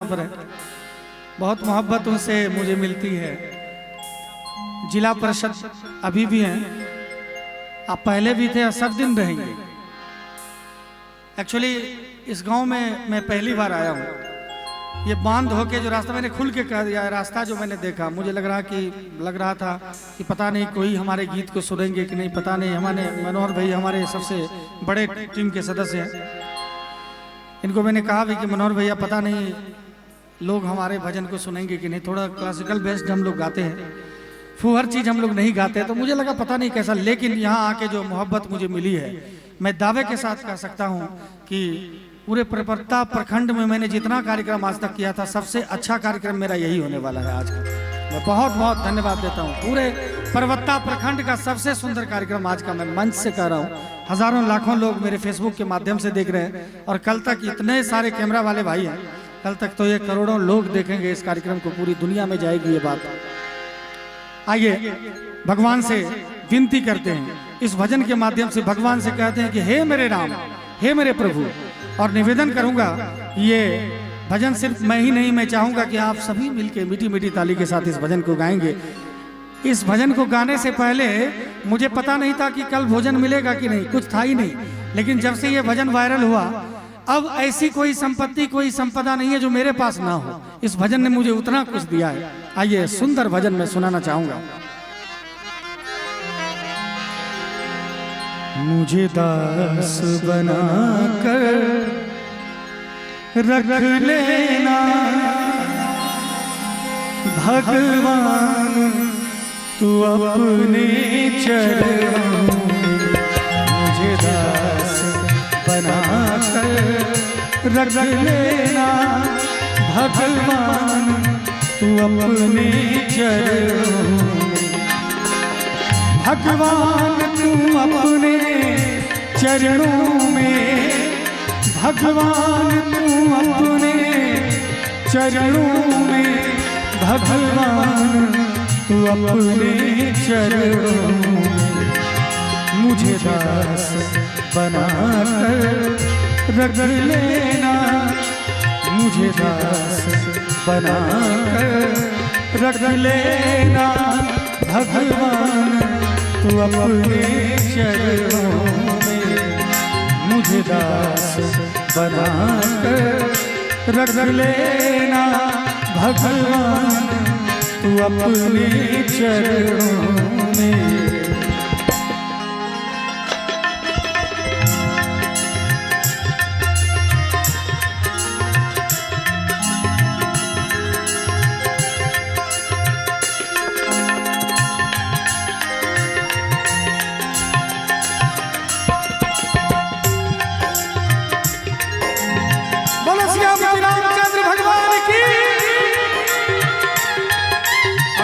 पर है, बहुत मोहब्बत उनसे मुझे मिलती है। जिला परिषद अभी भी हैं, आप पहले भी थे और सब दिन रहेंगे। एक्चुअली इस गांव में मैं पहली बार आया हूँ। ये बांध होके जो रास्ता मैंने खुल के कह दिया, रास्ता जो मैंने देखा मुझे लग रहा था कि पता नहीं कोई हमारे गीत को सुनेंगे कि नहीं, पता नहीं। हमारे मनोहर भाई हमारे सबसे बड़े टीम के सदस्य हैं। इनको मैंने कहा भी कि मनोहर भैया पता नहीं लोग हमारे भजन को सुनेंगे कि नहीं, थोड़ा क्लासिकल बेस्ड हम लोग गाते हैं, हर चीज़ हम लोग नहीं गाते। तो मुझे लगा पता नहीं कैसा, लेकिन यहाँ आके जो मोहब्बत मुझे मिली है, मैं दावे के साथ कह सकता हूँ कि पूरे परबत्ता प्रखंड में मैंने जितना कार्यक्रम आज तक किया था, सबसे अच्छा कार्यक्रम मेरा यही होने वाला है आज का। मैं बहुत बहुत धन्यवाद देता हूँ। पूरे परबत्ता प्रखंड का सबसे सुंदर कार्यक्रम आज का मैं मंच से कह रहा हूँ। हजारों लाखों लोग मेरे फेसबुक के माध्यम से देख रहे हैं और कल तक इतने सारे कैमरा वाले भाई हैं, कल तक तो ये करोड़ों लोग देखेंगे इस कार्यक्रम को, पूरी दुनिया में जाएगी ये बात। आइए भगवान से विनती करते हैं, इस भजन के माध्यम से भगवान से कहते हैं कि हे मेरे राम, हे मेरे प्रभु। और निवेदन करूंगा ये भजन सिर्फ मैं ही नहीं, मैं चाहूंगा कि आप सभी मिलके मीठी मीठी ताली के साथ इस भजन को गाएंगे। इस भजन को गाने से पहले मुझे पता नहीं था कि कल भोजन मिलेगा कि नहीं, कुछ था ही नहीं। लेकिन जब से ये भजन वायरल हुआ, अब ऐसी कोई संपत्ति कोई संपदा नहीं है जो मेरे पास ना हो। इस भजन ने मुझे उतना कुछ दिया है। आइए सुंदर भजन में सुनाना चाहूंगा। मुझे दास बना कर रख लेना भगवान, तू अपने चरणों में। मुझे दास बना कर रख लेना भगवान, तू अपने चरणों में। भगवान तू अपने चरणों में, भगवान तू अपने चरणों में, भगवान तू अपने चरणों में। मुझे दास बना कर रख लेना, मुझे दास बना कर रख लेना भगवान, तू अपने चरणों में। मुझे दास बना कर रख लेना भगवान, तू अपने चरणों में।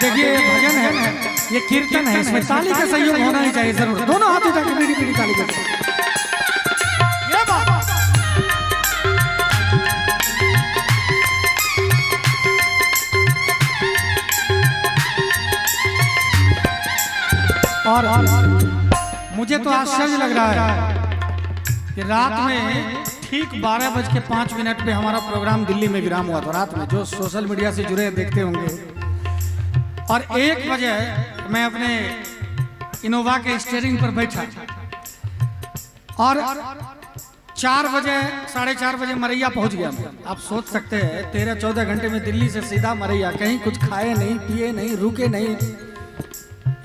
देखिए भजन है, ये कीर्तन है, इसमें ताली का सहयोग होना ही चाहिए जरूर। दोनों हाथ उठा के मीठी मीठी ताली बजाओ। ये बात और मुझे तो आश्चर्य लग रहा है कि रात में ठीक 12:05 पे हमारा प्रोग्राम दिल्ली में विराम हुआ था। रात में जो सोशल मीडिया से जुड़े देखते होंगे, और 1 बजे मैं अपने इनोवा के स्टीयरिंग पर बैठा और 4 बजे 4:30 बजे मरैया पहुंच गया मैं। आप सोच सकते हैं 13-14 घंटे में दिल्ली से सीधा मरैया, कहीं कुछ खाए नहीं, पिए नहीं, रुके नहीं।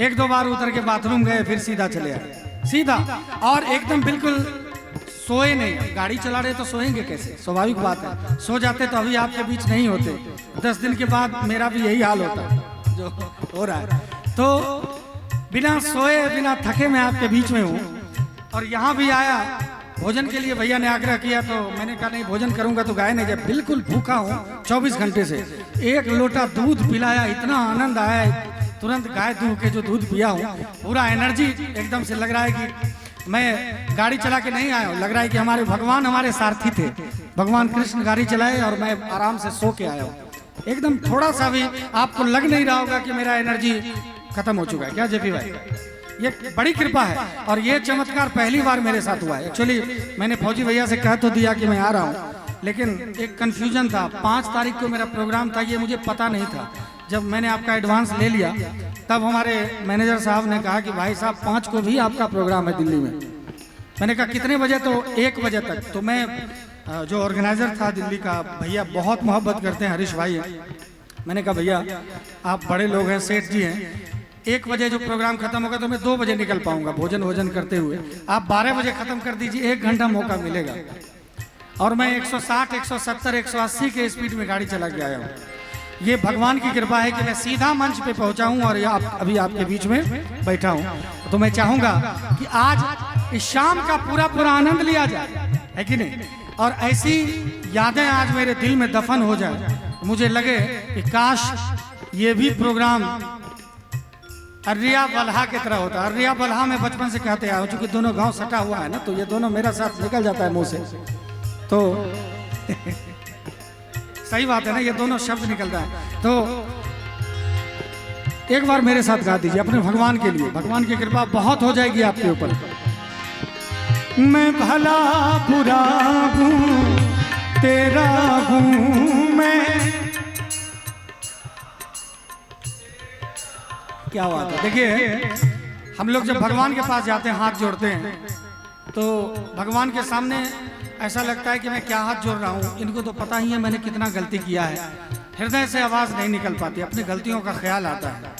1-2 बार उतर के बाथरूम गए, फिर सीधा चले आए, सीधा। और एकदम बिल्कुल सोए नहीं। गाड़ी चला रहे तो सोएंगे कैसे, स्वाभाविक बात है। सो जाते तो अभी आपके बीच नहीं होते। 10 दिन के बाद मेरा भी यही हाल होता है जो हो रहा है। तो बिना सोए बिना थके मैं आपके बीच में हूँ और यहाँ भी आया भोजन के लिए। भैया ने आग्रह किया तो मैंने कहा नहीं, भोजन करूँगा तो गाय नहीं जाए। बिल्कुल भूखा हूँ 24 घंटे से। 1 लोटा दूध पिलाया, इतना आनंद आया, तुरंत गाय दूध के जो दूध पिया हूँ, पूरा एनर्जी एकदम से लग रहा है कि मैं गाड़ी चला के नहीं आया हूँ। लग रहा है कि हमारे भगवान हमारे सारथी थे, भगवान कृष्ण गाड़ी चलाए और मैं आराम से सो के आया हूँ। एकदम थोड़ा सा भी आपको लग नहीं रहा होगा कि मेरा एनर्जी खत्म हो चुका है। क्या जेपी भाई, ये बड़ी कृपा है और ये चमत्कार पहली बार मेरे साथ हुआ है। एक्चुअली मैंने फौजी भैया से कह तो दिया कि मैं आ रहा हूँ, लेकिन एक कन्फ्यूजन था। 5 तारीख को मेरा प्रोग्राम था, ये मुझे पता नहीं था। जब मैंने आपका एडवांस ले लिया तब हमारे मैनेजर साहब ने कहा कि भाई साहब 5 को भी आपका प्रोग्राम है दिल्ली में। मैंने कहा कितने बजे? तो 1 बजे तक। तो मैं जो ऑर्गेनाइजर था दिल्ली का, भैया बहुत मोहब्बत करते हैं, हरीश भाई हैं, मैंने कहा भैया आप बड़े लोग हैं, सेठ जी हैं, 1 बजे जो प्रोग्राम खत्म होगा तो मैं 2 बजे निकल पाऊंगा भोजन वोजन करते हुए, आप 12 बजे खत्म कर दीजिए, 1 घंटा मौका मिलेगा। और मैं 160, 170, 180 के स्पीड में गाड़ी चला के आया हूँ। ये भगवान की कृपा है कि मैं सीधा मंच पे पहुंचा हूँ और अभी आपके बीच में बैठा हूँ। तो मैं चाहूंगा कि आज इस शाम का पूरा आनंद लिया जाए, है कि नहीं? और ऐसी यादें आज मेरे दिल में दफन हो जाए। मुझे लगे कि काश ये भी प्रोग्राम अर्रिया बल्हा की तरह होता। अर्रिया बल्हा में बचपन से कहते आए, चूंकि दोनों गांव सटा हुआ है ना, तो ये दोनों मेरा साथ निकल जाता है मुंह से, तो सही बात है ना, ये दोनों शब्द निकलता है। तो एक बार मेरे साथ गा दीजिए अपने भगवान के लिए। भगवान की कृपा बहुत हो जाएगी आपके ऊपर। मैं भला बुरा हूँ तेरा हूँ मैं। क्या बात है। देखिए हम लोग जब भगवान के पास जाते हैं, हाथ जोड़ते हैं, तो भगवान के सामने ऐसा लगता है कि मैं क्या हाथ जोड़ रहा हूँ। इनको तो पता ही है मैंने कितना गलती किया है। हृदय से आवाज़ नहीं निकल पाती, अपनी गलतियों का ख्याल आता है।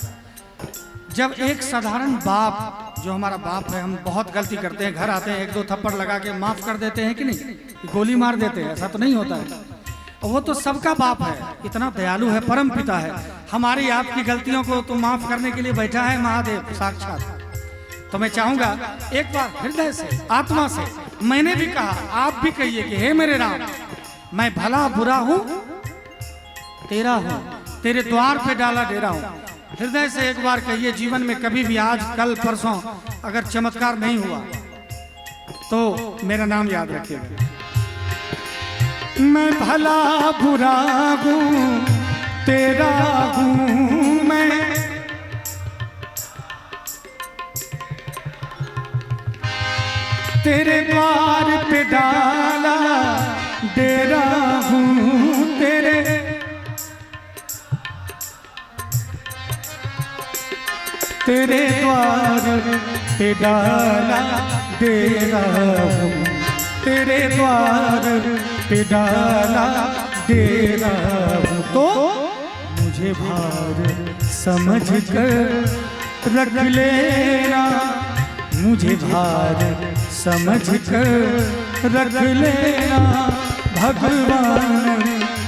जब एक साधारण बाप, जो हमारा बाप है, हम बहुत गलती करते हैं, घर आते हैं 1-2 थप्पड़ लगा के माफ़ कर देते हैं कि नहीं, गोली मार देते हैं, ऐसा तो नहीं होता है। वो तो सबका बाप है, इतना दयालु है, परम पिता है। हमारी आपकी गलतियों को तो माफ़ करने के लिए बैठा है महादेव साक्षात। तो मैं चाहूंगा एक बार हृदय से, आत्मा से, मैंने भी कहा, आप भी कहिए कि हे मेरे राम, मैं भला बुरा हूं तेरा हूं, तेरे द्वार पे डाला डेरा हूं। हृदय से एक बार कहिए। जीवन में कभी भी आज कल परसों अगर चमत्कार नहीं हुआ तो मेरा नाम याद रखिएगा। मैं भला बुरा हूं तेरा हूं मैं, तेरे द्वार पे डाला डेरा हूँ तेरे, तेरे द्वार पे डाला डेरा हूँ, तेरे द्वार पे डाला डेरा हूँ। तो मुझे भार समझ कर रख लेना, मुझे भार समझ कर रख लेना भगवान,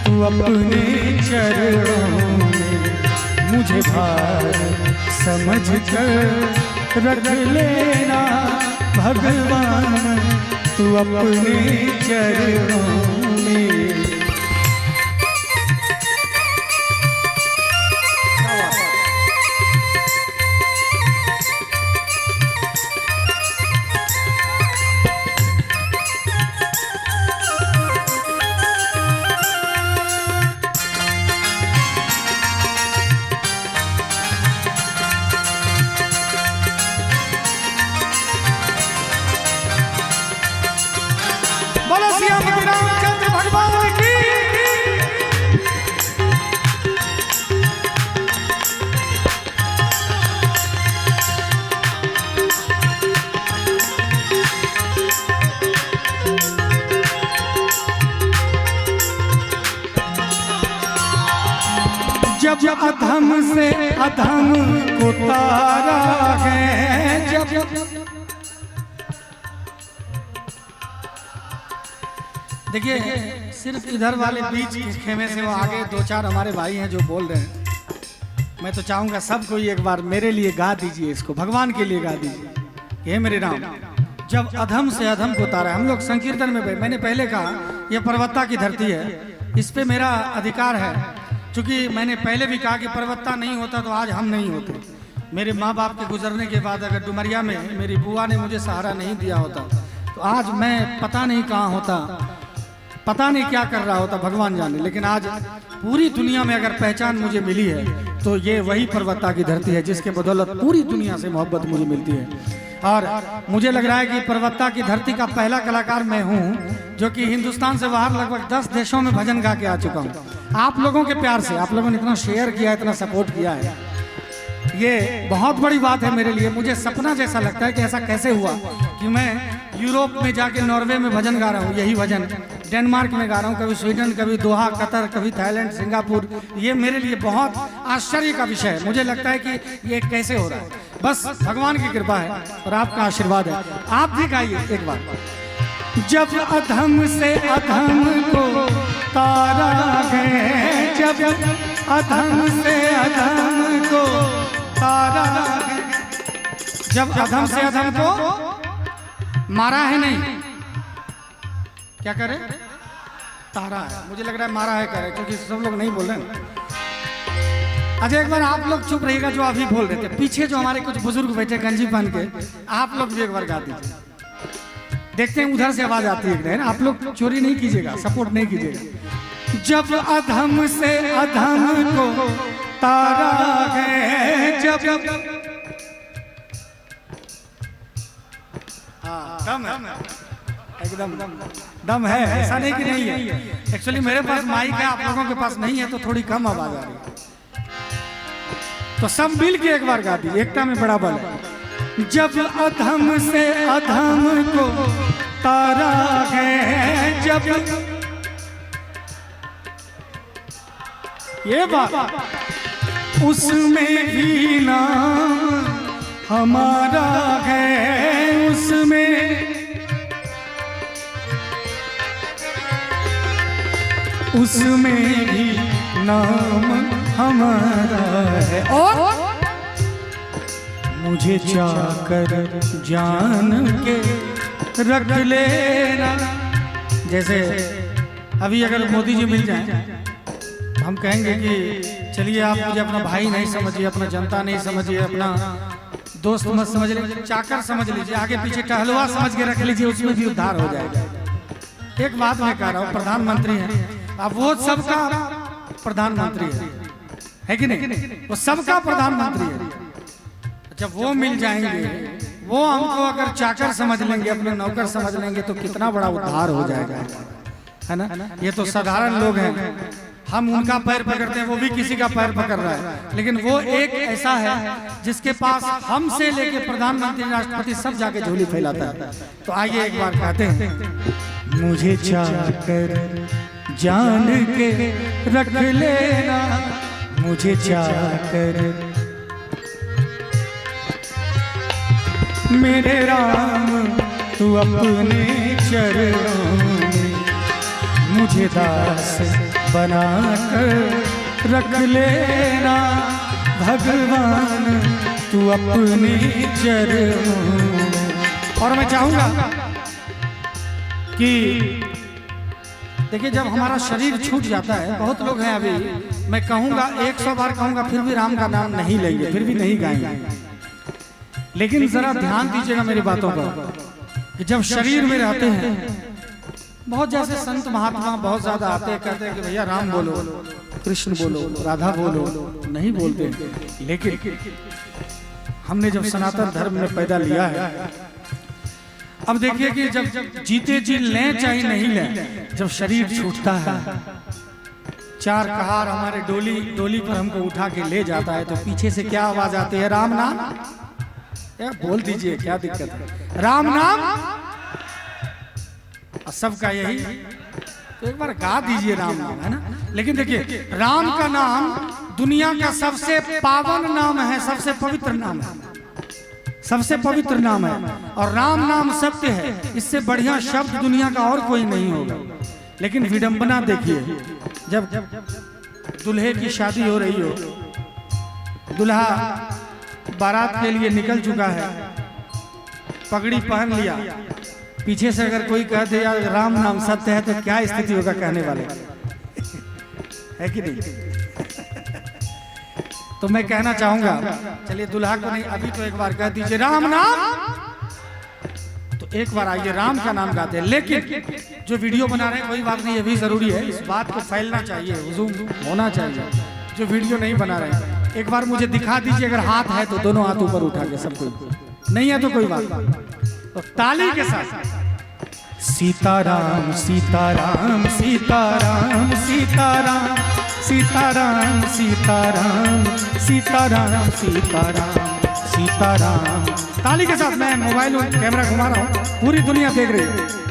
तू अपने चरणों में मुझे भार समझ कर रख लेना भगवान, तू अपने चरणों में। जब अधम से अधम को तारा है, जब देखिए सिर्फ इधर वाले बीच के खेमे से वो आगे 2-4 हमारे भाई हैं जो बोल रहे हैं। मैं तो चाहूंगा सब कोई एक बार मेरे लिए गा दीजिए, इसको भगवान के लिए गा दीजिए। हे मेरे राम, जब अधम से अधम को तारा। हम लोग संकीर्तन में मैंने पहले कहा यह पर्वतता की धरती है, इस पे मेरा अधिकार है। क्योंकि मैंने पहले भी कहा कि पर्वतता नहीं होता तो आज हम नहीं होते। मेरे माँ बाप के गुजरने के बाद अगर डुमरिया में मेरी बुआ ने मुझे सहारा नहीं दिया होता तो आज मैं पता नहीं कहाँ होता, पता नहीं क्या कर रहा होता, भगवान जाने। लेकिन आज पूरी दुनिया में अगर पहचान मुझे मिली है तो ये वही पर्वतता की धरती है जिसके बदौलत पूरी दुनिया से मोहब्बत मुझे मिलती है। और मुझे लग रहा है कि पर्वता की धरती का पहला कलाकार मैं हूँ जो कि हिंदुस्तान से बाहर लगभग 10 देशों में भजन गा के आ चुका हूँ। आप लोगों के प्यार से, आप लोगों ने इतना शेयर किया, इतना सपोर्ट किया है, ये बहुत बड़ी बात है मेरे लिए। मुझे सपना जैसा लगता है कि ऐसा कैसे हुआ कि मैं यूरोप में जाके नॉर्वे में भजन गा रहा हूँ, यही भजन डेनमार्क में गा रहा हूँ, कभी स्वीडन, कभी दोहा, कतर, कभी थाईलैंड, सिंगापुर। ये मेरे लिए बहुत आश्चर्य का विषय है। मुझे लगता है कि ये कैसे हो रहा है, बस भगवान की कृपा है और आपका आशीर्वाद है। आप भी गाइए एक बार। जब अधम से अधम को तारा है, जब अधम से अधम को तारा है, जब अधम से अधम को मारा है, नहीं क्या करे, तारा है। मुझे लग रहा है मारा है करे, क्योंकि सब लोग नहीं बोल रहे हैं। अच्छा एक बार आप लोग चुप रहिएगा जो अभी बोल रहे थे। पीछे जो हमारे कुछ बुजुर्ग बैठे गंजी पहन के, आप लोग भी एक बार गा दीजिए। देखते हैं उधर से आवाज आती है ना, आप लोग चोरी नहीं कीजिएगा, सपोर्ट नहीं कीजिएगा। जब अधम से अधम को तारा है, जब दम है, एकदम दम है, ऐसा नहीं कि नहीं है। एक्चुअली मेरे पास माइक है, आप लोगों के पास नहीं है, तो थोड़ी कम आवाज आ रही है। तो सब मिल के एक बार गा दीजिए, एकता में बड़ा बल है। जब अधम से अधम को तारा है, जब ये बात उसमें भी नाम हमारा है, उसमें भी नाम हमारा है। और मुझे चाकर जान के रख लेना। जैसे अभी अगर मोदी जी मिल जाएं, हम कहेंगे कि चलिए आप मुझे अपना भाई नहीं समझिए, अपना जनता नहीं समझिए, अपना दोस्त मत समझ लीजिए, चाकर समझ लीजिए, आगे पीछे टहलुआ समझ के रख लीजिए, उसमें भी उद्धार हो जाएगा। एक बात मैं कह रहा हूँ, प्रधानमंत्री है, अब वो सबका प्रधानमंत्री है कि नहीं? वो सबका प्रधानमंत्री है। जब वो मिल जाएंगे, वो हमको अगर चाकर समझ लेंगे, अपने नौकर समझ लेंगे, तो कितना बड़ा उद्धार हो जाएगा, है ना? ये तो साधारण लोग हैं, हम उनका पैर पकड़ते हैं, वो भी किसी का पैर पकड़ रहा है, लेकिन वो एक ऐसा है जिसके पास हमसे लेके प्रधानमंत्री, राष्ट्रपति सब जाके झोली फैलाता है। तो आइए एक बार कहते हैं, मुझे चाकर जान के रख लेना, मुझे चाकर मेरे राम तू अपने चरणों में मुझे दास बनाकर रख लेना, भगवान तू अपने चरणों। और मैं चाहूंगा कि देखिए, जब हमारा शरीर छूट जाता है, बहुत लोग हैं अभी, मैं कहूंगा 100 बार कहूंगा फिर भी राम का नाम नहीं लेंगे, फिर भी नहीं गाएंगे। लेकिन जरा ध्यान दीजिएगा मेरी बातों पर कि जब शरीर में रहते हैं, बहुत जैसे संत महात्मा बहुत ज्यादा आते हैं, कहते हैं कि भैया राम बोलो, कृष्ण बोलो, राधा बोलो, नहीं बोलते। लेकिन हमने जब सनातन धर्म में पैदा लिया है, अब देखिए कि जब जीते जी लें चाहे नहीं लें, जब शरीर छूटता है, चार कहार हमारे डोली पर हमको उठा के ले जाता है, तो पीछे से क्या आवाज आती है? राम नाम। बोल दीजिए, क्या दिक्कत है? राम नाम सबका यही, तो एक बार गा दीजिए राम नाम, है ना? लेकिन देखिए, राम का नाम दुनिया का सबसे पावन नाम है, सबसे पवित्र नाम है, सबसे पवित्र नाम है। और राम नाम सत्य है, इससे बढ़िया शब्द दुनिया का और कोई नहीं होगा। लेकिन विडंबना देखिए, जब दूल्हे की शादी हो रही हो, दूल्हा बारात के लिए निकल चुका है, पगड़ी पहन लिया, पीछे से अगर कोई कह दे यार राम नाम सत्य है, तो क्या स्थिति होगा कहने वाले, है कि नहीं? तो मैं कहना चाहूंगा, चलिए दुल्हा को नहीं, अभी तो एक बार कह दीजिए राम नाम, तो एक बार आइए राम का नाम गाते हैं। लेकिन जो वीडियो बना रहे हैं, कोई बात नहीं, ये भी जरूरी है, इस बात को फैलना चाहिए, हुजूम होना चाहिए। जो वीडियो नहीं बना रहे हैं, एक बार मुझे दिखा दीजिए, अगर हाथ है तो दोनों हाथ ऊपर उठा के सबको, नहीं है तो कोई बात नहीं। तो ताली के साथ सीताराम सीताराम सीताराम सीताराम सीताराम सीताराम सीताराम सीताराम सीताराम। ताली के साथ मैं मोबाइल कैमरा घुमा रहा हूँ, पूरी दुनिया देख रही है।